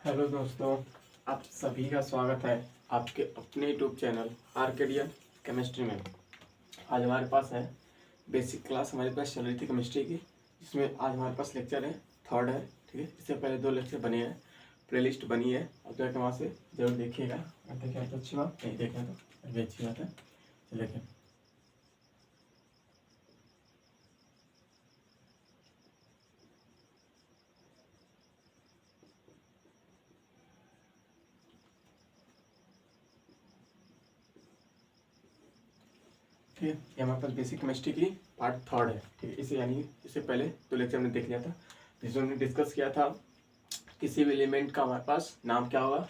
Hello दोस्तों, आप सभी का स्वागत है आपके अपने यूट्यूब चैनल आर्केडियन केमिस्ट्री में। आज हमारे पास है बेसिक क्लास, हमारे पास चल रही थी केमिस्ट्री की, जिसमें आज हमारे पास लेक्चर है थर्ड है। ठीक है, इससे पहले 2 लेक्चर बने हैं, प्लेलिस्ट बनी है, आप जाकर वहाँ से जरूर देखिएगा। अगर देखें तो अच्छी बात, नहीं देखें तो भी अच्छी बात है। चलिए देखें। ठीक है, ये हमारे पास बेसिक केमिस्ट्री की पार्ट थर्ड है। ठीक है, इसे यानी इससे पहले 2 लेक्चर हमने देख लिया था, जिसमें हमने डिस्कस किया था किसी भी एलिमेंट का हमारे पास नाम क्या होगा।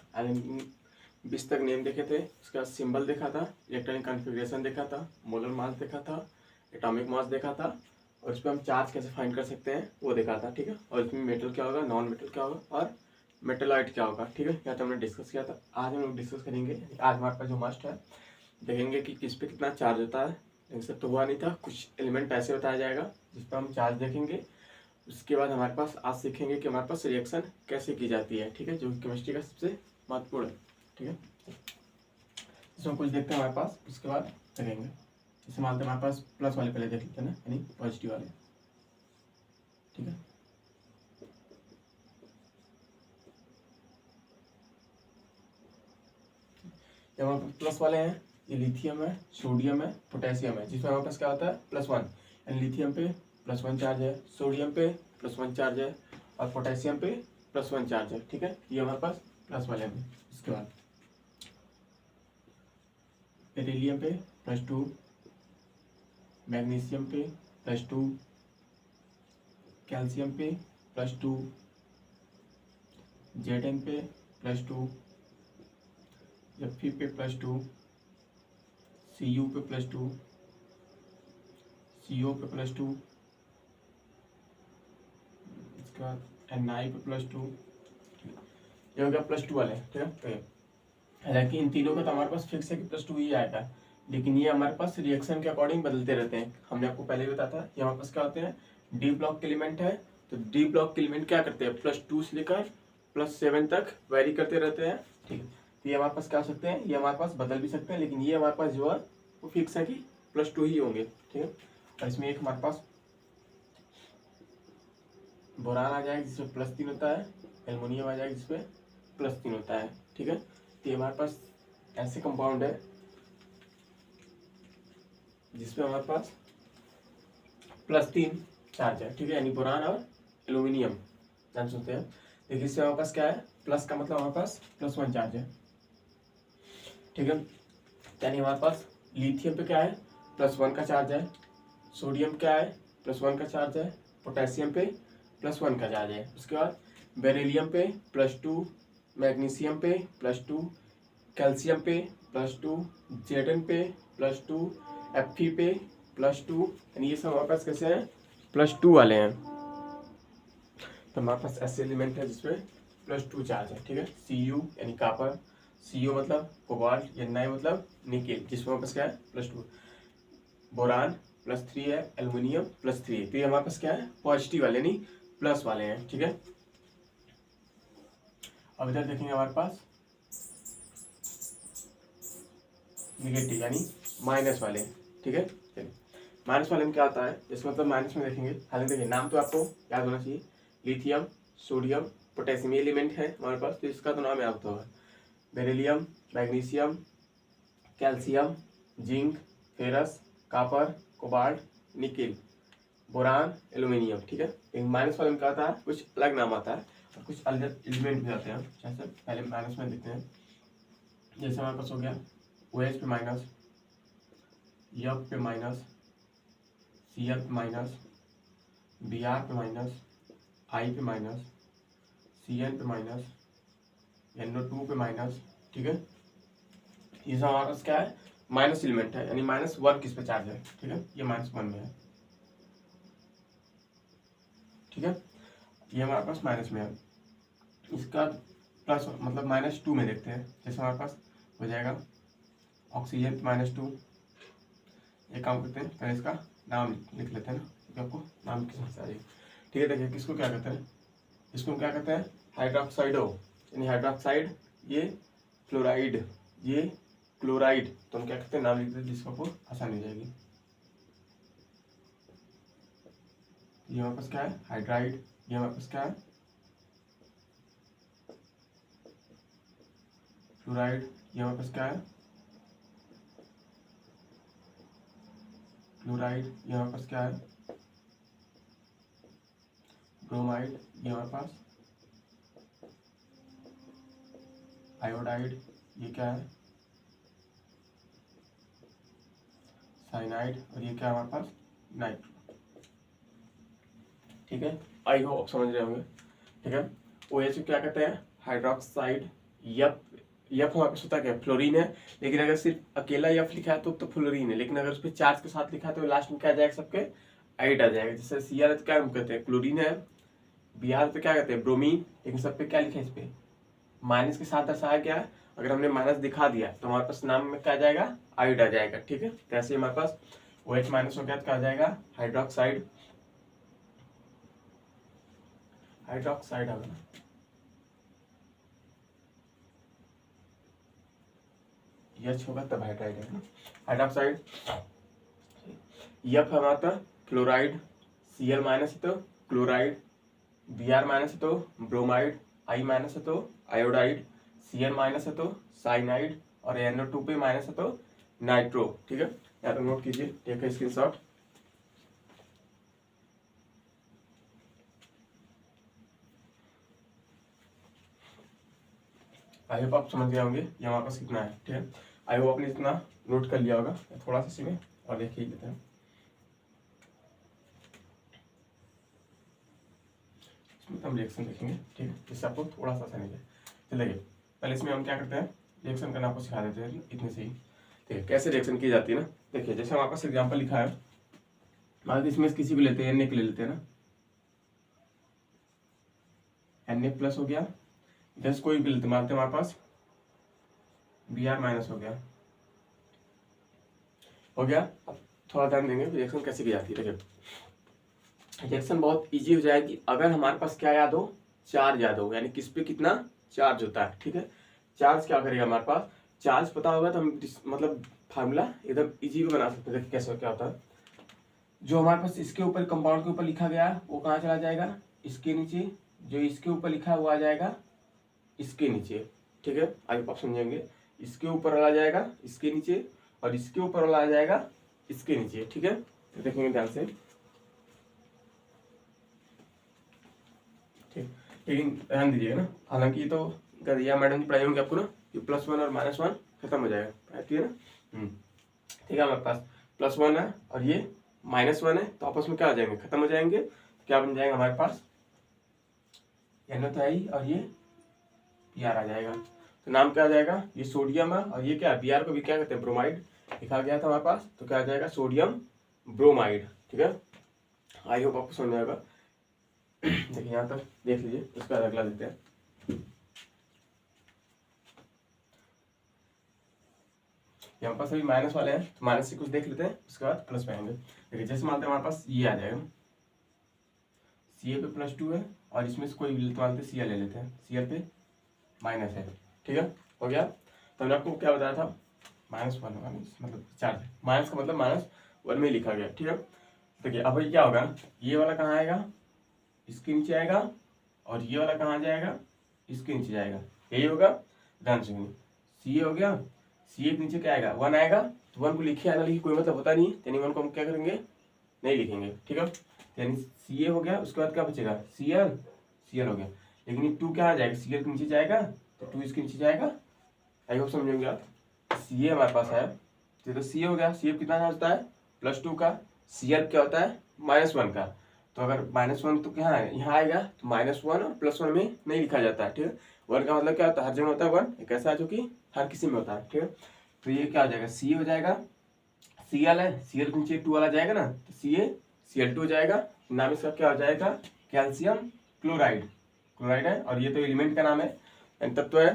20 तक नेम देखे थे, उसके बाद सिंबल देखा था, इलेक्ट्रॉनिक कॉन्फ़िगरेशन देखा था, मोलर मास देखा था, एटॉमिक मास देखा था, और इस पर हम चार्ज कैसे फाइंड कर सकते हैं वो देखा था। ठीक है, और इसमें मेटल क्या होगा, नॉन मेटल क्या होगा और मेटेलॉइड क्या होगा। ठीक है, या तो हमने डिस्कस किया था। आज हम लोग डिस्कस करेंगे, आज हमारे पास जो मस्ट है, देखेंगे कि किस पे कितना चार्ज होता है। लेकिन सब तो हुआ नहीं था, कुछ एलिमेंट ऐसे बताया जाएगा जिस पर हम चार्ज देखेंगे। उसके बाद हमारे पास आज सीखेंगे कि हमारे पास रिएक्शन कैसे की जाती है। ठीक है, जो केमिस्ट्री का सबसे महत्वपूर्ण है। ठीक है, इसमें कुछ देखते हैं हमारे पास, उसके बाद देखेंगे। जैसे मानते हैं हमारे पास प्लस वाले पहले देख लेते हैं ना, यानी पॉजिटिव वाले। ठीक है, ये हमारे पास प्लस वाले हैं, ये लिथियम है, सोडियम है, पोटेशियम है, जिसमें हमारे पास क्या होता है +1, यानी लिथियम पे +1 चार्ज है, सोडियम पे +1 चार्ज है, और पोटेशियम पे +1 चार्ज है। ठीक है, ये हमारे पास प्लस वाले हैं। इसके बाद बेरिलियम पे +2, मैग्नीशियम पे +2, कैल्शियम पे +2, जेडन पे +2, Fe पे +2, Cu पे +2, CO पे +2, इसके बाद Ni पे +2। ये हो गया +2 वाले। ठीक है, तो हालांकि इन तीनों का तो हमारे पास फिक्स है कि +2 ही आएगा, लेकिन ये हमारे पास रिएक्शन के अकॉर्डिंग बदलते रहते हैं। हमने आपको पहले भी बताया था, ये हमारे पास क्या होते हैं, डी ब्लॉक के एलिमेंट है। तो डी ब्लॉक के एलिमेंट क्या करते हैं, +2 से लेकर +7 तक वेरी करते रहते हैं। ठीक है, तो ये हमारे पास क्या हो सकते हैं, ये हमारे पास बदल भी सकते हैं, लेकिन ये हमारे पास जो है वो फिक्स है कि +2 ही होंगे। ठीक है, और इसमें एक हमारे पास बोरान आ जाएगा जिसमें +3 होता है, एल्युमिनियम आ जाएगा जिसपे +3 होता है। ठीक है, तो ये हमारे पास ऐसे कंपाउंड है जिसमें हमारे पास +3 चार्ज है। ठीक है, यानी बोरान और एल्यूमिनियम जान सकते हैं। देखिए इससे हमारे पास क्या है, प्लस का मतलब हमारे पास +1 चार्ज है। ठीक है, यानी हमारे पास लिथियम पे क्या है, +1 का चार्ज है, सोडियम क्या है, +1 का चार्ज है, पोटेशियम पे +1 का चार्ज है। उसके बाद बेरिलियम पे +2, मैग्नीशियम पे +2, कैल्शियम पे +2, जेडन पे +2, Fe पे +2, यानी ये सब हमारे पास कैसे हैं, +2 वाले हैं। तो हमारे पास ऐसे एलिमेंट है जिसमें +2 चार्ज है। ठीक है, Cu यानी कापर, Co मतलब कोबाल्ट, Ni मतलब निकेल, जिसमें हमारे पास क्या है +2, बोरान +3 है, एल्युमिनियम +3 है। तो ये हमारे पास क्या है, पॉजिटिव वाले यानी प्लस वाले हैं। ठीक है, अब इधर देखेंगे हमारे पास निगेटिव यानी माइनस वाले। ठीक है, चलिए माइनस वाले में क्या होता है, इसका मतलब माइनस में देखेंगे। हालांकि देखिए नाम तो आपको याद होना चाहिए, लिथियम, सोडियम, पोटेशियम एलिमेंट है हमारे पास, तो इसका तो नाम याद होगा। Beryllium, magnesium, calcium, zinc, ferrous, copper, cobalt, nickel, boron, aluminium. ठीक है, लेकिन माइनस वाले में क्या आता है, कुछ अलग नाम आता है और कुछ अलग एलिमेंट भी आते हैं। जैसे पहले माइनस में देखते हैं, जैसे हमारे पास हो गया OH पे माइनस, F पे माइनस, Cl पे माइनस, Br पे माइनस, I पे माइनस, Cn पे माइनस, NO2 पे माइनस। ठीक है, ये सब हमारे पास क्या है, माइनस एलिमेंट है, यानी -1 किस पे चार्ज है। ठीक है, ये -1 में है। ठीक है, ये हमारे पास माइनस में है। इसका प्लस मतलब -2 में देखते हैं। जैसे हमारे पास हो जाएगा ऑक्सीजन -2। ये काम करते हैं, पहले इसका नाम लिख लेते हैं ना, क्योंकि आपको नाम की समस्या आ जाएगी। ठीक है, देखिए किसको क्या कहते हैं, इसको हम क्या कहते हैं, हाइड्रोक्साइडो यानी हाइड्रोक्साइड, ये फ्लोराइड, ये क्लोराइड, तो हम क्या करते हैं नाम लिखते हैं जिसको आपको आसानी हो जाएगी। ये हमारे पास क्या है हाइड्राइड, ये हमारे पास क्या है फ्लोराइड, ये हमारे पास क्या है क्लोराइड, ये हमारे पास क्या है ब्रोमाइड, ये हमारे पास आयोडाइड, ये क्या है साइनाइड, और ये क्या है हमारे पास नाइट्रो। ठीक है, आई होप समझ रहे होंगे। ठीक है, OH को क्या कहते हैं हाइड्रोक्साइड। यप, यप हमारे पास होता क्या फ्लोरीन है, लेकिन अगर सिर्फ अकेला यफ लिखा है तो फ्लोरीन है, लेकिन अगर उस पर चार्ज के साथ लिखा है तो लास्ट में क्या आ जाएगा सबके आइड आ जाएगा। जैसे Cl तो क्या हम कहते हैं क्लोरीन है, Br तो क्या कहते हैं ब्रोमीन, लेकिन सब पे क्या लिखा है इस पे माइनस के साथ दर्शाया गया है। अगर हमने माइनस दिखा दिया तो हमारे पास नाम में क्या आ जाएगा आइड आ जाएगा। ठीक है, तो ऐसे हमारे पास OH माइनस हो गया तो क्या आ जाएगा हाइड्रोक्साइड, हाइड्रोक्साइड आ गया। H होगा तब हाइड्राइड है ना, हाइड्रोक्साइड। यफ हमारा था फ्लोराइड, Cl माइनस है तो क्लोराइड, Br माइनस है तो ब्रोमाइड, I माइनस है तो आयोडाइड, Cl माइनस है तो साइनाइड, और NO2 पे माइनस है तो नाइट्रो। ठीक है, या तो नोट कीजिए, टेक स्क्रीनशॉट। आई होप आप समझ गए होंगे ये हमारे पास कितना है। ठीक है, आई होप आपने इतना नोट कर लिया होगा। थोड़ा सा इसी में और देख ही लेते हैं। इसमें हम रिएक्शन देखेंगे। ठीक है, इससे आपको थोड़ा सा समझ जाए। चलिए पहले इसमें हम क्या करते हैं रिएक्शन करना आपको सिखा देते हैं इतने से ही। ठीक है, कैसे रिएक्शन की जाती है ना, देखिए जैसे हमारे पास एग्जाम्पल लिखा है, मान लीजिए इसमें किसी को लेते हैं Na को ले लेते हैं ना, Na प्लस हो गया, इधर कोई भी लेते मानते हैं हमारे पास Br माइनस हो गया। अब थोड़ा ध्यान देंगे रिएक्शन कैसे की जाती है। देखिए रिएक्शन बहुत इजी हो जाएगी अगर हमारे पास क्या याद हो चार्ज याद हो, यानी किस पे कितना चार्ज होता है। ठीक है, चार्ज क्या करेगा हमारे पास चार्ज पता होगा तो हम मतलब फार्मूला एकदम इजी भी बना सकते हैं। देखिए कैसे क्या होता है, जो हमारे पास इसके ऊपर कंपाउंड के ऊपर लिखा गया है वो कहाँ चला जाएगा इसके नीचे, जो इसके ऊपर लिखा है वो आ जाएगा इसके नीचे। ठीक है, आगे आप समझेंगे, इसके ऊपर वाला आ जाएगा इसके नीचे और इसके ऊपर वाला आ जाएगा इसके नीचे। ठीक है, तो देखेंगे ध्यान से। ठीक, लेकिन ध्यान दीजिएगा ना, हालांकि तो गदिया मैडम जी पढ़ाई होंगे आपको ना, ये +1 और -1 खत्म हो जाएगा। ठीक है ना, ठीक है, हमारे पास +1 है और ये -1 है, तो आपस में क्या आ जाएंगे खत्म हो जाएंगे। क्या बन जाएगा हमारे पास NO3 और ये Br आ जाएगा। तो नाम क्या आ जाएगा, ये सोडियम है और ये क्या Br को भी क्या कहते हैं ब्रोमाइड लिखा गया था हमारे पास, तो क्या आ जाएगा सोडियम ब्रोमाइड। ठीक है, आई होप आपको समझ आएगा। देखिए यहाँ तक देख लीजिए, उसका अगला देखते हैं। यहाँ पास अभी माइनस वाले हैं तो माइनस से कुछ देख लेते हैं, उसके बाद प्लस पे आएंगे। देखिए जैसे मानते हैं हमारे पास ये आ जाएगा, Ca पे +2 है और इसमें से कोई भी मानते Cl ले लेते हैं, Cl पे माइनस है। ठीक है, हो गया। तो हमने आपको क्या बताया था -1 मतलब चार्ज, माइनस का मतलब -1 में लिखा गया। ठीक है, देखिए अब ये क्या होगा, ये वाला कहाँ आएगा इसके नीचे आएगा और ये वाला कहाँ जाएगा इसके नीचे जाएगा, यही होगा। ध्यान से Ca हो गया, Ca के नीचे क्या आएगा 1 आएगा, तो 1 को लिखे या ना लिखे कोई मतलब होता नहीं है, यानी 1 को हम क्या करेंगे नहीं लिखेंगे। ठीक है, यानी Ca हो गया, उसके बाद क्या बचेगा Cl हो गया, लेकिन ये 2 क्या आ जाएगा Cl के नीचे जाएगा तो 2 इसके नीचे जाएगा। आई होप समझेंगे आप। Ca हमारे पास है तो Ca हो गया, Ca कितना होता है +2 का, Cl क्या होता है -1 का। तो अगर -1 तो क्या है यहाँ आएगा, तो -1 और +1 में नहीं लिखा जाता है। ठीक है, 1 का मतलब क्या होता है हर जगह होता है 1, एक ऐसा है जो कि हर किसी में होता है। ठीक है, तो ये क्या हो जाएगा C हो जाएगा, Cl है, Cl के नीचे 2 वाला जाएगा ना तो CaCl2 हो जाएगा। नाम इसका क्या हो जाएगा कैल्शियम क्लोराइड, क्लोराइड है और ये तो एलिमेंट का नाम है, तत्व है,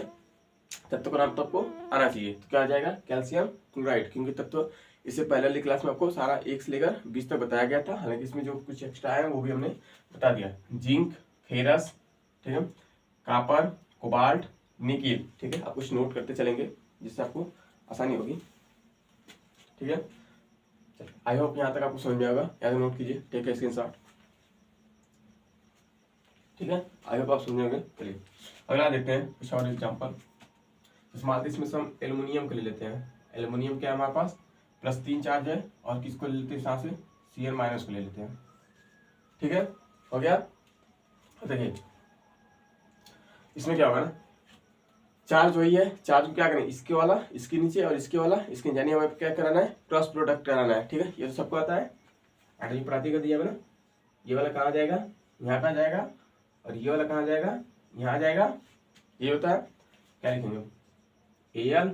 तत्व का नाम तो आपको आना चाहिए। तो क्या आ जाएगा कैल्शियम क्लोराइड, क्योंकि तत्व इससे पहले वाली क्लास में आपको सारा 1 से लेकर 20 तक बताया गया था, हालांकि इसमें जो कुछ एक्स्ट्रा है वो भी हमने बता दिया। जिंक, फेरस, ठीक है, कापर, कोबाल्ट, निकिल। ठीक है, आप कुछ नोट करते चलेंगे जिससे आपको आसानी होगी। ठीक है, आई होप यहाँ तक आपको समझ में आएगा, यहाँ तक नोट कीजिए, टेक ए स्क्रीनशॉट। ठीक है, आई होप आप समझोगे। चलिए अगला देखते हैं कुछ और एग्जाम्पल। इसमें से हम एल्युमिनियम को ले लेते हैं। एल्युमिनियम क्या है हमारे पास, +3 चार्ज है, और किसको ले लेते हैं यहाँ से, Cn- को ले लेते हैं। ठीक है, हो गया। देखिए इसमें क्या होगा ना, चार्ज वही है, चार्ज को क्या करें, इसके वाला इसके नीचे और इसके वाला इसके, यानी हमें क्या कराना है, क्रॉस प्रोडक्ट कराना है। ठीक है, ये तो सबको आता है, आठवीं प्राति का दिया है ना। ये वाला कहाँ जाएगा, यहाँ कहाँ जाएगा, और ये वाला कहाँ जाएगा, यहाँ जाएगा। ये होता है, क्या लिखेंगे Al,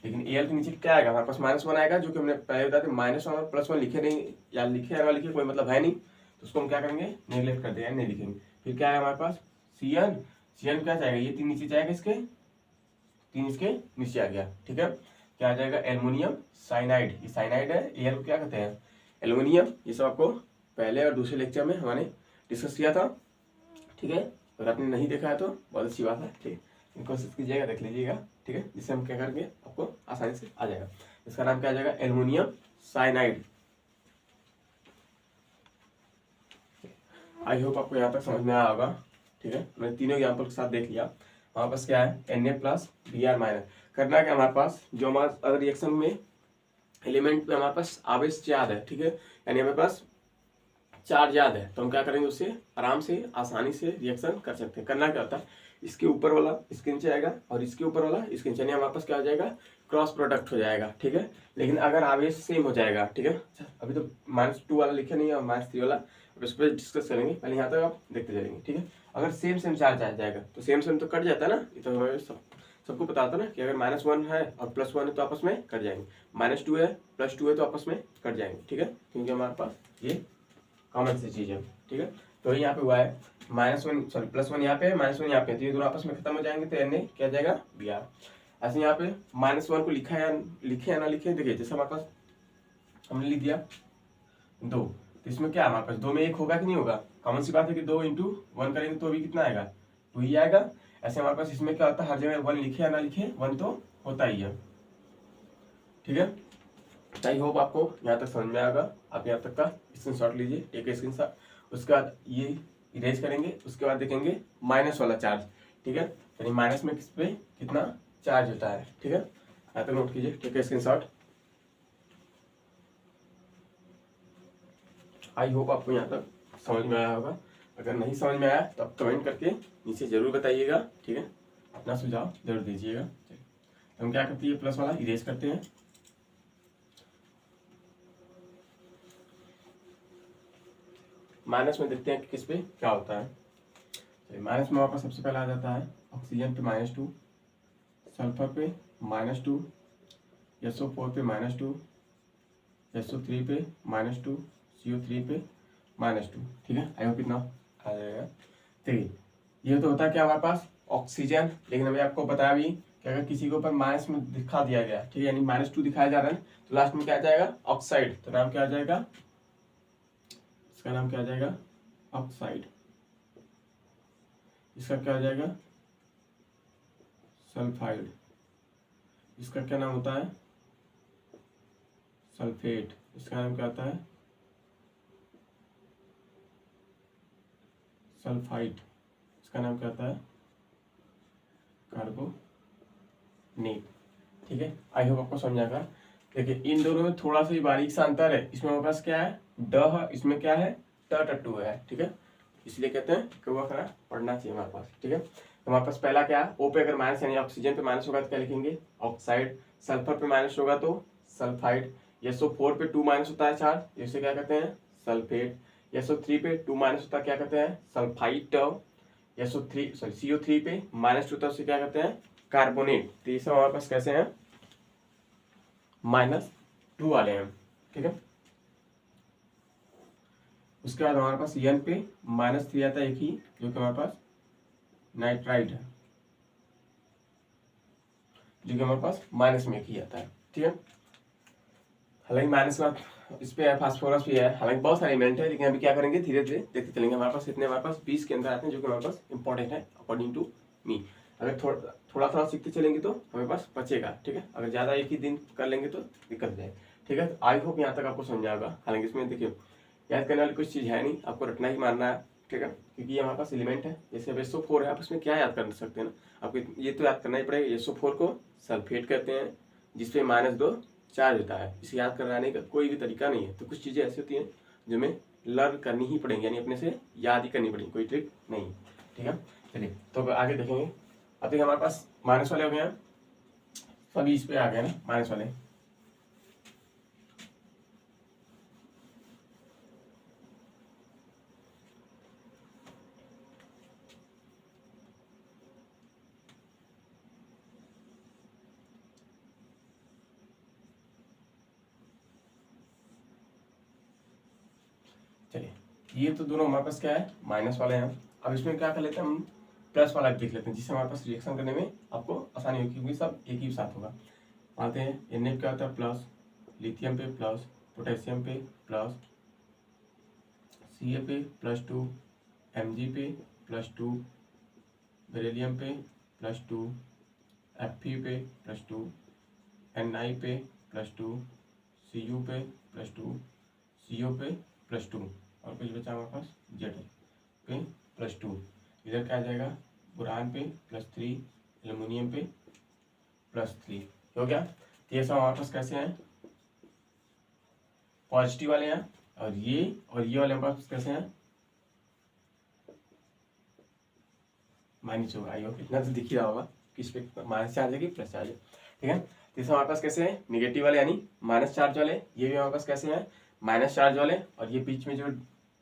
लेकिन Al के नीचे क्या आएगा हमारे पास, -1 आएगा, जो कि हमने पहले बताया -1 और +1 लिखे नहीं, या लिखे या लिखे कोई मतलब है नहीं, तो उसको हम क्या करेंगे, नेगलेक्ट कर देंगे, नहीं लिखेंगे। फिर क्या है हमारे पास Cn, Cn क्या जाएगा, ये 3 नीचे जाएगा, इसके 3 इसके नीचे आ गया। ठीक है, क्या आ जाएगा, एल्युमिनियम साइनाइड। ये साइनाइड है, Al को क्या कहते हैं, एल्युमिनियम। ये सब आपको पहले और दूसरे लेक्चर में हमने डिस्कस किया था। ठीक है, अगर आपने नहीं देखा है तो बहुत अच्छी बात है। ठीक है, कोशिश कीजिएगा, देख लीजिएगा। ठीक है, जिससे हम क्या करके आपको आसानी से आ जाएगा। इसका नाम क्या आ जाएगा, एल्युमिनियम साइनाइड। आई होप आपको यहाँ तक समझ में आया होगा। ठीक है, मैंने तीनों एग्जाम्पल के साथ देख लिया। हमारे पास क्या है, Na+Br-। करना क्या हमारे पास, जो हमारे अगर रिएक्शन में एलिमेंट पे हमारे पास आवेश ज्यादा है, ठीक है, यानी हमारे पास चार्ज ज्यादा है, तो हम क्या करेंगे, उससे आराम से आसानी से रिएक्शन कर सकते हैं। करना क्या होता है, इसके ऊपर वाला इसके नीचे आएगा, और इसके ऊपर वाला इसके नीचे, हमारे पास क्या हो जाएगा, क्रॉस प्रोडक्ट हो जाएगा। ठीक है, लेकिन अगर आवेश सेम हो जाएगा, ठीक है, अभी तो -2 वाला लिखे नहीं है और -3 वाला, अब इस पर डिस्कस करेंगे, पहले यहाँ तक आप देखते जाएंगे। ठीक है, अगर सेम चार्ज आ जाएगा तो सेम तो कट जाता है ना, ये तो हमें सबको पता था ना कि अगर -1 है और +1 है तो आपस में कट जाएंगे, -2 है +2 है तो आपस में कट जाएंगे। ठीक है, क्योंकि हमारे पास ये कॉमन सी चीज है। ठीक है, तो यहाँ पे हुआ है +1 यहाँ पे, -1 यहाँ पे, तो ये दोनों आपस में खत्म हो जाएंगे, तो Na क्या जाएगा, Br। ऐसे यहाँ पे -1 को लिखा है, लिखे या ना लिखे, देखिए जैसे हमारे पास हमने लिख दिया 2, तो इसमें क्या हमारे पास 2 में 1 होगा कि नहीं होगा, कॉमन सी बात है कि 2 × 1 करेंगे तो भी कितना आएगा, 2 ही आएगा। ऐसे हमारे पास इसमें क्या होता है, हर जगह 1 लिखे या ना लिखे 1 तो होता ही है। ठीक है, आई होप आपको यहाँ तक समझ में आएगा। आप यहाँ तक का स्क्रीनशॉट लीजिए, एक स्क्रीनशॉट। उसके बाद ये इरेज करेंगे, उसके बाद देखेंगे माइनस वाला चार्ज। ठीक है, यानी माइनस में किस पे कितना चार्ज होता है। ठीक है, यहाँ तक नोट कीजिए, ठीक है, स्क्रीनशॉट। आई होप आपको यहाँ तक समझ में आया होगा। अगर नहीं समझ में आया तो आप कमेंट करके नीचे जरूर बताइएगा। ठीक है, अपना सुझाव जरूर दीजिएगा। हम क्या करते हैं, प्लस वाला इरेज करते हैं, माइनस में देखते हैं कि किस पे क्या होता है। माइनस में वापस सबसे पहले आ जाता है ऑक्सीजन पे -2, सल्फर पे -2, SO4 पे -2, SO3 पे -2, CO3 पे -2। ठीक है, आई होप कितना आ जाएगा। देखिए ये तो होता है क्या हमारे पास ऑक्सीजन, लेकिन अभी आपको बताया भी कि अगर किसी के ऊपर माइनस में दिखा दिया गया, ठीक है, यानी -2 दिखाया जा रहा है, तो लास्ट में क्या आ जाएगा, ऑक्साइड। तो नाम क्या आ जाएगा, इसका नाम क्या आ जाएगा, ऑक्साइड। इसका क्या आ जाएगा, सल्फाइड। इसका क्या नाम होता है, सल्फेट। इसका नाम क्या होता है, सल्फाइड। इसका नाम क्या होता है, कार्बोनेट। ठीक है, आई होप आपको समझ आएगा। देखिए इन दोनों में थोड़ा सा ही बारीक सा अंतर है। इसमें हमारे पास क्या है, ड है, इसमें क्या है, ट है। ठीक है, इसलिए कहते हैं कि वह खाना पढ़ना चाहिए हमारे पास। ठीक है, तो हमारे पास पहला क्या है, O पे अगर माइनस यानी ऑक्सीजन पे माइनस होगा तो क्या लिखेंगे, ऑक्साइड। सल्फर पे माइनस होगा तो सल्फाइड। SO4 पे 2 माइनस होता है चार्ज, इसे क्या कहते हैं, सल्फेट। SO3 पे 2 माइनस होता है, क्या कहते हैं, सल्फाइड। CO3 पे -2 होता है, उसे क्या कहते हैं, कार्बोनेट। तो ये सब हमारे पास कैसे हैं, -2 वाले हैं। ठीक है, उसके बाद हमारे पास N पे -3 आता है एक ही, जो कि हमारे पास नाइट्राइड है, जो कि हमारे पास माइनस में एक ही आता है। ठीक है, हालांकि माइनस में इस पे है, फास्फोरस भी है, हालांकि बहुत सारे एलिमेंट है, लेकिन अभी क्या करेंगे, धीरे धीरे देखते चलेंगे। हमारे पास इतने हमारे पास 20 के अंदर आते हैं, जो कि हमारे पास इंपॉर्टेंट है अकॉर्डिंग टू मी। अगर थोड़ा थोड़ा सीखते चलेंगे तो हमें पास बचेगा, ठीक है। अगर ज़्यादा एक ही दिन कर लेंगे तो दिक्कत हो जाए, ठीक है। आई होप यहाँ तक आपको समझ आएगा। हालांकि इसमें देखिए याद करने वाली कुछ चीज़ है नहीं, आपको रटना ही मारना है, ठीक है। क्योंकि ये हमारे पास एलिमेंट है, जैसे अब SO4 है, आप इसमें क्या याद कर सकते हैं ना, आपको ये तो याद करना ही पड़ेगा। SO4 को सल्फेट कहते हैं, जिसपे -2 चार्ज होता है। इसे याद कराने का कोई भी तरीका नहीं है। तो कुछ चीज़ें ऐसी होती हैं जो हमें लर्न करनी ही पड़ेंगी, यानी अपने से याद ही करनी पड़ेगी, कोई ट्रिक नहीं, ठीक है। चलिए तो आगे देखेंगे। अब देखिए हमारे पास माइनस वाले हो गए हैं, सभी इस पे आ गए ना माइनस वाले। चलिए ये तो दोनों हमारे पास क्या है, माइनस वाले हैं। अब इसमें क्या कर लेते हैं हम, प्लस वाला देख लेते हैं, जिससे हमारे पास रिएक्शन करने में आपको आसानी होगी, क्योंकि सब एक ही साथ होगा। मानते हैं Na क्या होता है प्लस, लिथियम पे प्लस, पोटेशियम पे प्लस, Ca पे +2, Mg पे +2, बेरिलियम पे +2, Fe पे +2, Ni पे +2, Cu पे +2, Co पे +2, और कुछ बचा हमारे पास Zl पे +2। इधर क्या आ जाएगा, बोरान पे +3, एल्युमिनियम पे +3, हो गया। तो ये सब हमारे पास कैसे हैं, पॉजिटिव वाले हैं, और ये वाले हमारे पास कैसे हैं, माइनस होगा। आई होप इतना तो दिख ही रहा होगा किस पे माइनस चार्ज है कि प्लस चार्ज है, ठीक है। तो इस हमारे पास कैसे हैं, निगेटिव वाले यानी माइनस चार्ज वाले, ये भी हमारे पास कैसे हैं, माइनस चार्ज वाले, और ये बीच में जो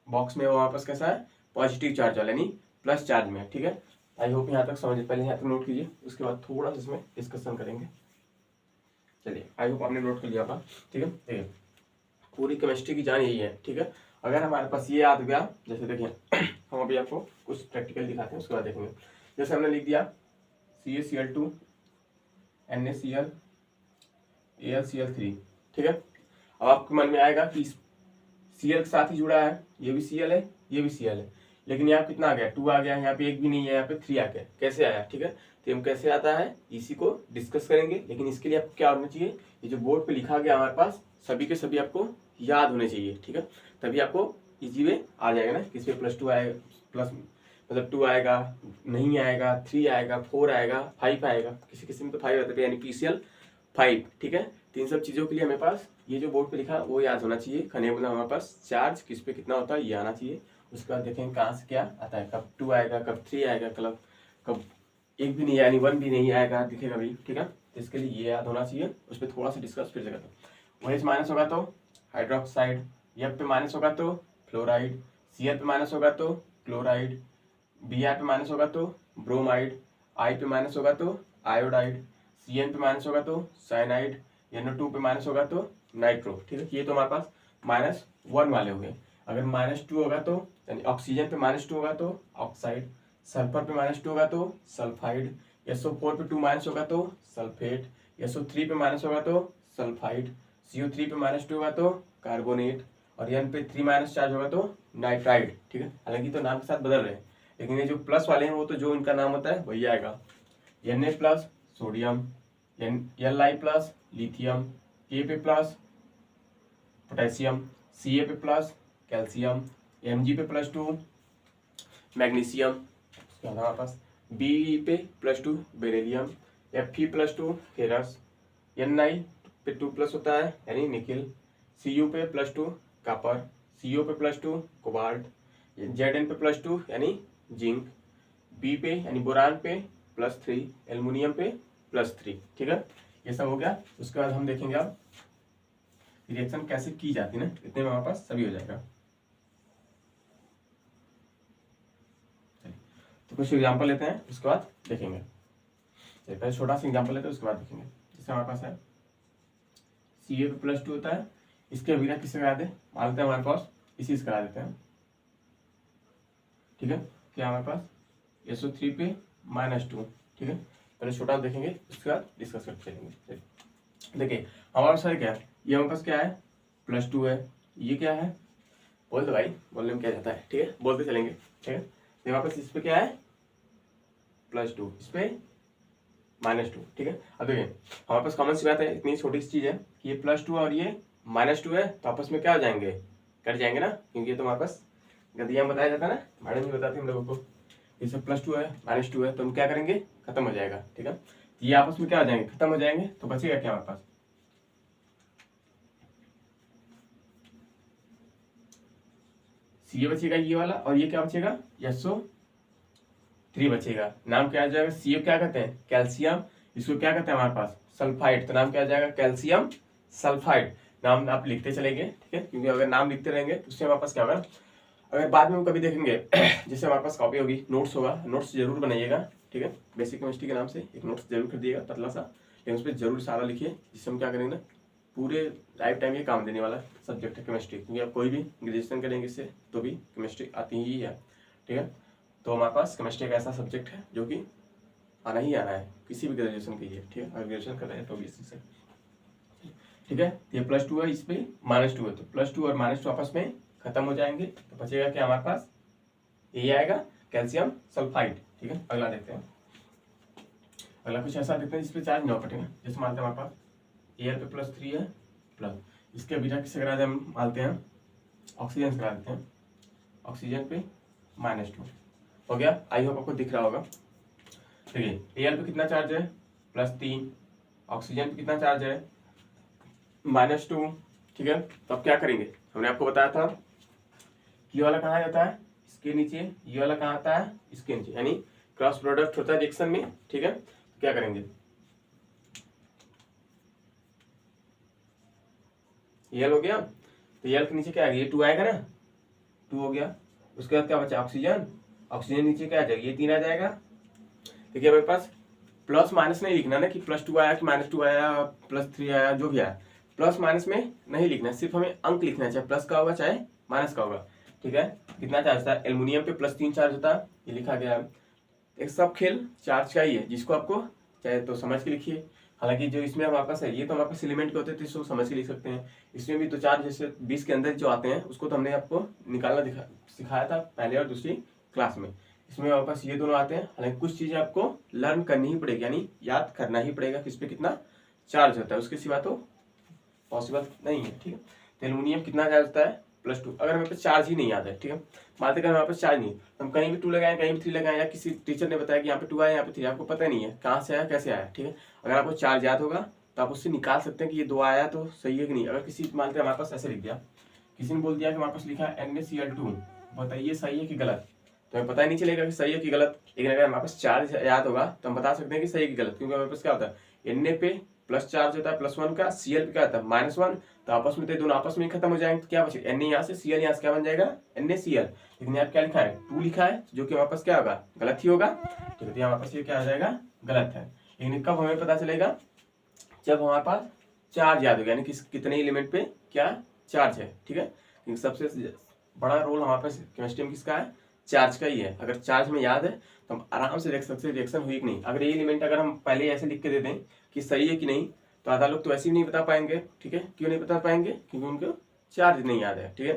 बॉक्स में है वो हमारे पास कैसा है, पॉजिटिव चार्ज वाले यानी प्लस चार्ज में, ठीक है। आई होप यहाँ तक समझ, पहले यहाँ तक नोट कीजिए, उसके बाद थोड़ा सा इसमें डिस्कशन करेंगे। चलिए आई होप आपने नोट कर लिया होगा, ठीक है। देखिए पूरी केमिस्ट्री की जान यही है, ठीक है। अगर हमारे पास ये याद हो गया, जैसे देखिए हम अभी आपको कुछ प्रैक्टिकल दिखाते हैं, उसके बाद देखेंगे। जैसे हमने लिख दिया CaCl2 NaCl AlCl3, ठीक है। अब आपके मन में आएगा कि Cl के साथ ही जुड़ा है, ये भी Cl है, ये भी Cl है, लेकिन यहाँ कितना आ गया, 2 आ गया, यहाँ पे 1 भी नहीं है, यहाँ पे 3 आ गया, कैसे आया, ठीक है। तो हम कैसे आता है इसी को डिस्कस करेंगे, लेकिन इसके लिए आपको क्या होना चाहिए, ये जो बोर्ड पे लिखा गया हमारे पास सभी के सभी आपको याद होने चाहिए, ठीक है। तभी आपको इजी वे आ जाएगा ना, किस पे +2 आएगा, प्लस मतलब 2 आएगा, नहीं आएगा, 3 आएगा, 4 आएगा, 5 आएगा, किसी किसी में तो 5 आता है, यानी PCl 5, ठीक है। तो इन सब चीज़ों के लिए हमें पास ये जो बोर्ड पे लिखा वो याद होना चाहिए। खने बोला हमारे पास चार्ज किस पे कितना होता है ये आना चाहिए। उसके बाद देखेंगे कहाँ से क्या आता है, कब 2 आएगा, कब 3 आएगा, कब 1 भी नहीं, यानी 1 भी नहीं आएगा दिखेगा भी, ठीक है। तो इसके लिए ये याद होना चाहिए, उस पर थोड़ा सा डिस्कस फिर से करते हैं। OH माइनस होगा तो हाइड्रोक्साइड, F पे माइनस होगा तो फ्लोराइड, Cl पे माइनस होगा तो क्लोराइड, Br पे माइनस होगा तो ब्रोमाइड, I पे माइनस होगा तो आयोडाइड, Cn पे माइनस होगा तो साइनाइड, NO2 पे माइनस होगा तो नाइट्रो, ठीक है। ये तो हमारे पास -1 वाले हो गए। अगर -2 होगा तो यानी ऑक्सीजन पे -2 होगा तो ऑक्साइड, सल्फर पे -2 होगा तो सल्फाइड, SO4 पे 2 माइनस होगा तो सल्फेट, SO3 पे माइनस होगा तो सल्फाइड, CO3 पे -2 होगा तो कार्बोनेट, और N पे 3 माइनस चार्ज होगा तो नाइट्राइड, ठीक है। हालांकि तो नाम के साथ बदल रहे हैं, लेकिन ये जो प्लस वाले हैं वो तो जो इनका नाम होता है वही आएगा। Na+ sodium, Li+ lithium, K पे प्लस पोटेशियम, Ca पे प्लस कैल्शियम, Mg पे +2 मैग्नीशियम, उसके बाद हमारे पास Be पे +2 बेरिलियम, Fe +2 फेरस, Ni पे 2+ होता है यानी निकिल, Cu पे +2 कॉपर, Co पे +2 कोबाल्ट, Zn पे +2 यानी जिंक, B पे यानी बोरान पे +3, एल्युमिनियम पे +3, ठीक है। ये सब हो गया। उसके बाद हम देखेंगे अब रिएक्शन कैसे की जाती है ना, इतने में हमारे पास सभी हो जाएगा। तो कुछ एग्जांपल लेते हैं, उसके बाद देखेंगे। चलिए पहले छोटा सा एग्जांपल लेते हैं, उसके बाद देखेंगे। जैसे हमारे पास है Ca पे +2 होता है, इसके बिना किससे करा दे, मान लेते हैं हमारे पास इसी से करा देते हैं, ठीक है। क्या हमारे पास SO3 पे -2, ठीक है। पहले छोटा देखेंगे, उसके बाद डिस्कस करते चलेंगे। देखिए हमारे पास क्या है, ये हमारे पास क्या है +2 है, ये क्या है बोल दो भाई, बोलने में क्या जाता है, ठीक है, बोलते चलेंगे, ठीक है। हमारे पास इस पे क्या है +2, इस पे -2, ठीक है। अब देखिए हमारे पास कॉमन सी बात है, इतनी छोटी सी चीज़ है कि ये +2 और ये -2 है, तो आपस में क्या हो जाएंगे, कट जाएंगे ना, क्योंकि ये तो हमारे पास गद्दियाँ बताया जाता है ना, मैडम जी बताती है हम लोगों को। जैसे +2 है -2 है तो हम क्या करेंगे, खत्म हो जाएगा, ठीक है। तो ये आपस में क्या हो जाएंगे, खत्म हो जाएंगे, तो बचेगा क्या हमारे पास, सी बचेगा ये वाला, और ये क्या बचेगा, SO3 बचेगा। नाम क्या आ जाएगा, सी क्या कहते हैं, कैल्शियम, इसको क्या कहते हैं हमारे पास, सल्फाइड, तो नाम क्या आ जाएगा, कैल्शियम सल्फाइड। नाम आप लिखते चलेंगे, ठीक है, क्योंकि अगर नाम लिखते रहेंगे तो उससे हमारे पास क्या होगा, अगर बाद में हम कभी देखेंगे जैसे हमारे पास कॉपी होगी, नोट्स होगा, नोट्स जरूर बनाइएगा, ठीक है। बेसिक केमिस्ट्री के नाम से एक नोट्स जरूर कर दिएगा पतला सा, लेकिन उस पर जरूर सारा लिखिए, जिससे हम क्या करेंगे ना, पूरे लाइफ टाइम ये काम देने वाला सब्जेक्ट है केमिस्ट्री, क्योंकि आप कोई भी ग्रेजुएशन करेंगे इससे तो भी केमिस्ट्री आती ही है, ठीक है। तो हमारे पास केमिस्ट्री एक ऐसा सब्जेक्ट है जो कि आना ही आना है, किसी भी ग्रेजुएशन कीजिए, ठीक है, अगर ग्रेजुएशन कर रहे हैं तो भी इसी से, ठीक है। ये +2 है, इस पे -2 है, तो +2 और -2 आपस में खत्म हो जाएंगे, तो बचेगा क्या हमारे पास, ये आएगा कैल्शियम सल्फाइड, ठीक है। अगला देखते हैं, अगला कुछ ऐसा देखते हैं जिसपे चार्ज ना कटेगा। जैसे मानते हैं हमारे पास एयर पे +3 है, प्लस इसके बिना किससे करा दे, हम मानते हैं ऑक्सीजन से करा देते हैं, ऑक्सीजन पे -2 हो गया। आई होप आपको दिख रहा होगा। देखिए एयर पे कितना चार्ज है, +3, ऑक्सीजन पे कितना चार्ज है, -2, ठीक है। तो अब क्या करेंगे, हमने आपको बताया था ये वाला कहाँ जाता है, इसके नीचे, ये वाला कहाँ आता है, इसके नीचे, यानी क्रॉस प्रोडक्ट होता है रिएक्शन में, ठीक है। तो क्या करेंगे, L हो गया, तो L के नीचे क्या आएगा, ये 2 आएगा ना, 2 हो गया। उसके बाद क्या बचा, ऑक्सीजन, ऑक्सीजन नीचे क्या आ जाएगा, ये 3 आ जाएगा। देखिए हमारे पास प्लस माइनस नहीं लिखना ना कि +2 आया कि -2 आया, +3 आया, जो भी आया, प्लस माइनस में नहीं लिखना है, सिर्फ हमें अंक लिखना है, चाहे प्लस का होगा चाहे माइनस का होगा, ठीक है। कितना चार्ज था, एल्युमिनियम पे +3 चार्ज होता है, ये लिखा गया है। एक सब खेल चार्ज का ही है, जिसको आपको चाहे तो समझ के लिखिए, हालांकि जो इसमें हमारे पास है ये तो हमारे पास एलिमेंट के होते थे, इसको समझ के लिख सकते हैं। इसमें भी तो चार्ज जैसे 20 के अंदर जो आते हैं उसको तो हमने आपको निकालना सिखाया था पहले और दूसरी क्लास में। इसमें हमारे पास ये दोनों आते हैं, हालांकि कुछ चीजें आपको लर्न करनी ही पड़ेगी, यानी याद करना ही पड़ेगा किस पे कितना चार्ज होता है, उसके सिवा तो पॉसिबल नहीं है, ठीक है। तो एल्युमिनियम कितना चार्ज होता है, +2। अगर हमें पास चार्ज ही नहीं आता है, ठीक है, मानते हैं हमारे पास चार्ज नहीं, हम कहीं भी 2 लगाएं, कहीं भी 3 लगाएं, या किसी टीचर ने बताया कि यहाँ पे 2 आया, यहाँ पे 3, आपको पता नहीं है कहाँ से आया कैसे आया, ठीक है। अगर आपको चार्ज याद होगा तो आप उससे निकाल सकते हैं कि ये 2 आया तो सही है कि नहीं। अगर किसी मानते हैं हमारे पास ऐसे लिख दिया, किसी ने बोल दिया कि हमारे पास लिखा है NaCl2, बताइए सही है कि गलत, तो हमें पता ही नहीं चलेगा कि सही है कि गलत। लेकिन अगर हमारे पास चार्ज याद होगा तो हम बता सकते हैं कि सही है कि गलत, क्योंकि हमारे पास क्या होता है, Na पे प्लस चार्ज होता है +1 का, Cl पे क्या होता है -1, तो आपस में तो दोनों आपस में ही खत्म हो जाएंगे, तो क्या बचेगा, Na यहाँ से Cl यहाँ से क्या बन जाएगा, NaCl। लेकिन यहाँ क्या लिखा है, 2 लिखा है, जो कि हमारे पास क्या होगा, गलत ही होगा, ठीक है। तो हमारे पास ये क्या आ जाएगा, गलत है। लेकिन कब हमें पता चलेगा, जब हमारे पास चार्ज याद होगा, यानी कि कितने एलिमेंट पे क्या चार्ज है, ठीक है। क्योंकि सबसे बड़ा रोल हमारे पास केमिस्ट्री में किसका है, चार्ज का ही है। अगर चार्ज में याद है तो हम आराम से देख सकते हैं रिएक्शन हुई कि नहीं। अगर ये एलिमेंट अगर हम पहले ऐसे लिख के दे दें कि सही है कि नहीं, तो आधा लोग तो ऐसे ही नहीं बता पाएंगे, ठीक है। क्यों नहीं बता पाएंगे, क्योंकि उनको चार्ज नहीं याद है, ठीक है।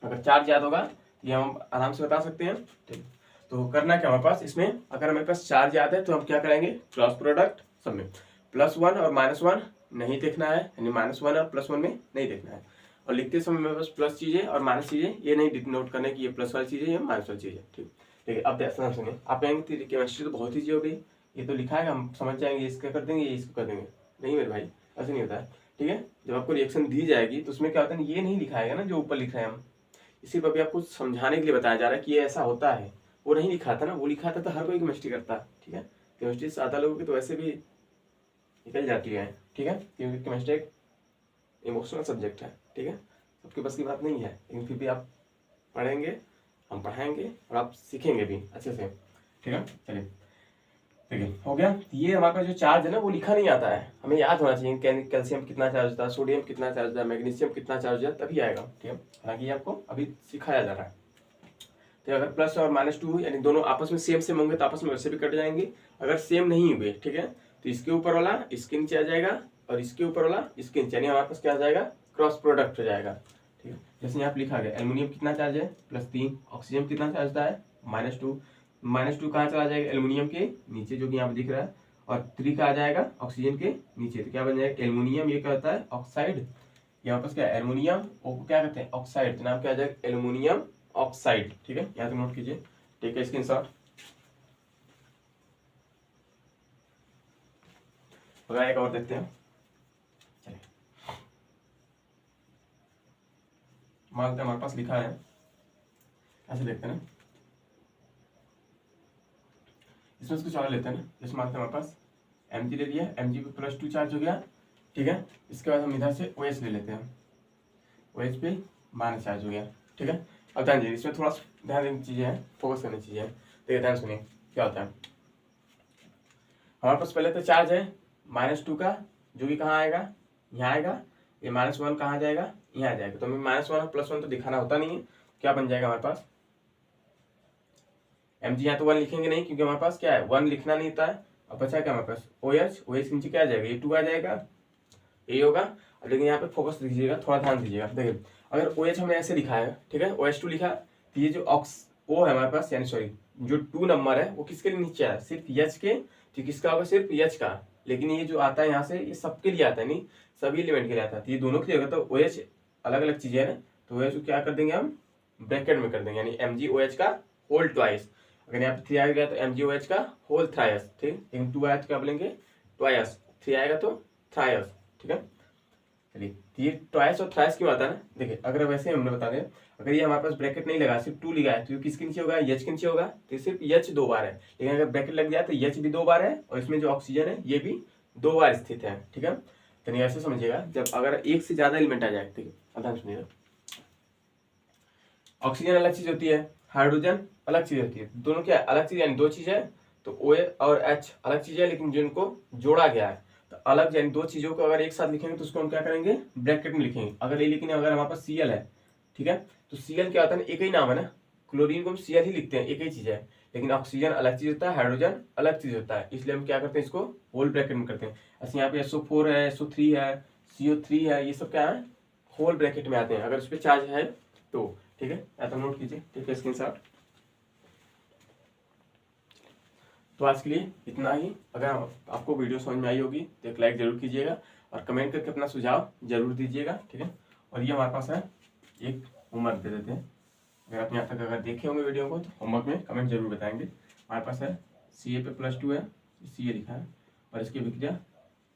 अगर चार्ज याद होगा तो ये हम आराम से बता सकते हैं, ठीक। तो करना क्या हमारे पास इसमें, अगर हमारे पास चार्ज याद है तो हम क्या करेंगे, क्रॉस प्रोडक्ट सब में +1 और -1 नहीं देखना है, यानी -1 और +1 में नहीं देखना है। और लिखते समय मेरे पास प्लस चीजें और माइनस चीजें ये नहीं नोट करना है कि ये प्लस वाली चीजें या माइनस वाली चीजें, ठीक। देखिए अब ध्यान से सुनिए, आप कहेंगे केमिस्ट्री तो बहुत ईजी हो गई, ये तो लिखा है हम समझ जाएंगे, इसका कर देंगे, ये इसको कर देंगे। नहीं मेरे भाई, ऐसे नहीं होता है, ठीक है। जब आपको रिएक्शन दी जाएगी तो उसमें क्या होता है, ये नहीं लिखाएगा ना जो ऊपर लिख रहे हैं हम, सिर्फ अभी आपको समझाने के लिए बताया जा रहा है कि ये ऐसा होता है, वो नहीं लिखा था ना, वो लिखा था तो हर कोई केमिस्ट्री करता, ठीक है। केमिस्ट्री से आधा लोगों की तो वैसे भी निकल जाती है, ठीक है, क्योंकि केमिस्ट्री एक इमोशनल सब्जेक्ट है, ठीक है, सबके बस की बात नहीं है। लेकिन फिर भी आप पढ़ेंगे, हम पढ़ाएंगे और आप सीखेंगे भी अच्छे से, ठीक है। चलिए देखिए हो गया, ये हमारे पास जो चार्ज है ना वो लिखा नहीं आता है, हमें याद होना चाहिए कैल्शियम कितना चार्ज होता है, सोडियम कितना चार्ज होता है, मैग्नीशियम कितना चार्ज होता है, तभी आएगा, ठीक है। हालांकि आपको अभी सिखाया जा रहा है। तो अगर प्लस और -2 यानी दोनों आपस में सेम होंगे तो आपस में वैसे भी कट जाएंगे। अगर सेम नहीं हुए, ठीक है, तो इसके ऊपर वाला इसके नीचे आ जाएगा और इसके ऊपर वाला इसके नीचे, यानी हमारे पास क्या आ जाएगा, क्रॉस प्रोडक्ट हो जाएगा, ठीक है। जैसे यहाँ पे लिखा गया एल्युमिनियम कितना चार्ज है, +3, ऑक्सीजन कितना चार्ज होता है, -2, -2 कहाँ चला जाएगा, एल्युमिनियम के नीचे जो कि यहाँ पे दिख रहा है, और 3 कहाँ जाएगा, ऑक्सीजन के नीचे। तो क्या बन जाएगा, एल्युमिनियम ये क्या होता है, ऑक्साइड। यहाँ पर क्या है, एल्युमिनियम को क्या कहते हैं, ऑक्साइड। तो नाम क्या आ जाएगा, एल्युमिनियम ऑक्साइड। ठीक है, यहाँ तक नोट कीजिए। ठीक है, स्क्रीनशॉट। एक और देखते हैं, चलिए मानते हैं हमारे पास लिखा है, ऐसे देखते हैं ना, इसमें से कुछ और लेते हैं ना। जैसे मानते हैं हमारे पास Mg ले लिया, Mg पे +2 चार्ज हो गया। ठीक है, इसके बाद हम इधर से OH ले लेते हैं, OH पे माइनस चार्ज हो गया। ठीक है, अब ध्यान दीजिए, इसमें थोड़ा ध्यान देने की चीजें हैं, फोकस करने की चीजें हैं। देखिए ध्यान सुनिए क्या होता है। हमारे पास पहले तो चार्ज है -2 का, जो कि कहाँ आएगा, यहाँ आएगा। ये -1 कहाँ जाएगा, यहाँ आ जाएगा। तो हमें -1 और +1 तो दिखाना होता नहीं है। क्या बन जाएगा हमारे पास, Mg यहाँ तो 1 लिखेंगे नहीं, क्योंकि हमारे पास क्या है, 1 लिखना नहीं था। अब बचा क्या हमारे पास, OH के नीचे क्या आ जाएगा, ये 2 आ जाएगा, ये होगा। अब लेकिन यहाँ पे फोकस दीजिएगा, थोड़ा ध्यान दीजिएगा। देखिए अगर OH हमने ऐसे लिखा है, ठीक है, OH2 लिखा, तो ये जो O है हमारे पास, यानी सॉरी जो 2 नंबर है वो किसके लिए नीचे है, सिर्फ H के। तो किसका होगा, सिर्फ H का। लेकिन ये जो आता है यहाँ से, ये सबके लिए आता है, नहीं सभी एलिमेंट के लिए आता है। तो ये दोनों के लिए होगा। तो OH अलग अलग चीजें है ना, तो OH को क्या कर देंगे हम, ब्रैकेट में कर देंगे, यानी MgOH का होल ट्वाइस। अगर यहाँ पे 3 आ गया तो MgOH का होल थ्राइस। ठीक, लेकिन 2 आया तो क्या बोलेंगे, ट्वाइस। 3 आएगा तो थ्राइस। ठीक है, चलिए ये ट्वाइस और थ्राइस क्यों आता है ना, देखिए अगर वैसे हमने बता दें, अगर ये हमारे पास ब्रैकेट नहीं लगा, सिर्फ 2 लिखा है, तो किसके नीचे होगा, H के नीचे होगा। तो सिर्फ H 2 बार है। लेकिन अगर ब्रैकेट लग जाए तो H भी 2 बार है, और इसमें जो ऑक्सीजन है ये भी 2 बार स्थित है। ठीक है, तो नहीं ऐसे समझिएगा, जब अगर एक से ज्यादा एलिमेंट आ जाए, ठीक है, अब ध्यान सुनिएगा। ऑक्सीजन अलग चीज होती है, हाइड्रोजन अलग चीज होती है, दोनों क्या है, अलग चीज, यानी 2 चीज है। तो OH और H अलग चीज है, लेकिन जिनको जोड़ा गया है, तो अलग, यानी 2 चीजों को अगर एक साथ लिखेंगे तो उसको हम क्या करेंगे, ब्रैकेट में लिखेंगे। अगर ये, लेकिन अगर हमारे पास Cl है, ठीक है, तो Cl क्या होता है ना, एक ही नाम है ना, क्लोरीन को हम Cl ही लिखते हैं, एक ही चीज है। लेकिन ऑक्सीजन अलग चीज होता है, हाइड्रोजन अलग चीज होता है, इसलिए हम क्या करते हैं, इसको होल ब्रैकेट में करते हैं। ऐसे यहाँ पे SO4 है, SO3 है, CO3 है, ये सब क्या है, होल ब्रैकेट में आते हैं अगर उस पर चार्ज है तो। ठीक है, या तो नोट कीजिए। ठीक है, स्क्रीनशॉट। तो आज के लिए इतना ही। अगर आपको वीडियो समझ में आई होगी तो एक लाइक जरूर कीजिएगा, और कमेंट करके अपना सुझाव जरूर दीजिएगा। ठीक है, और ये हमारे पास है एक होमवर्क दे देते हैं। अगर आप यहाँ तक अगर देखे होंगे वीडियो को, तो होमवर्क में कमेंट जरूर बताएंगे। हमारे पास है Ca पे +2 है, Ca लिखा है, और इसकी विक्रिया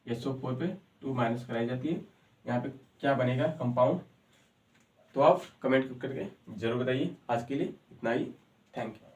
SO4 पे 2 माइनस कराई जाती है। यहाँ पे क्या बनेगा, कंपाउंड। तो आप कमेंट करके जरूर बताइए। आज के लिए इतना ही, थैंक यू।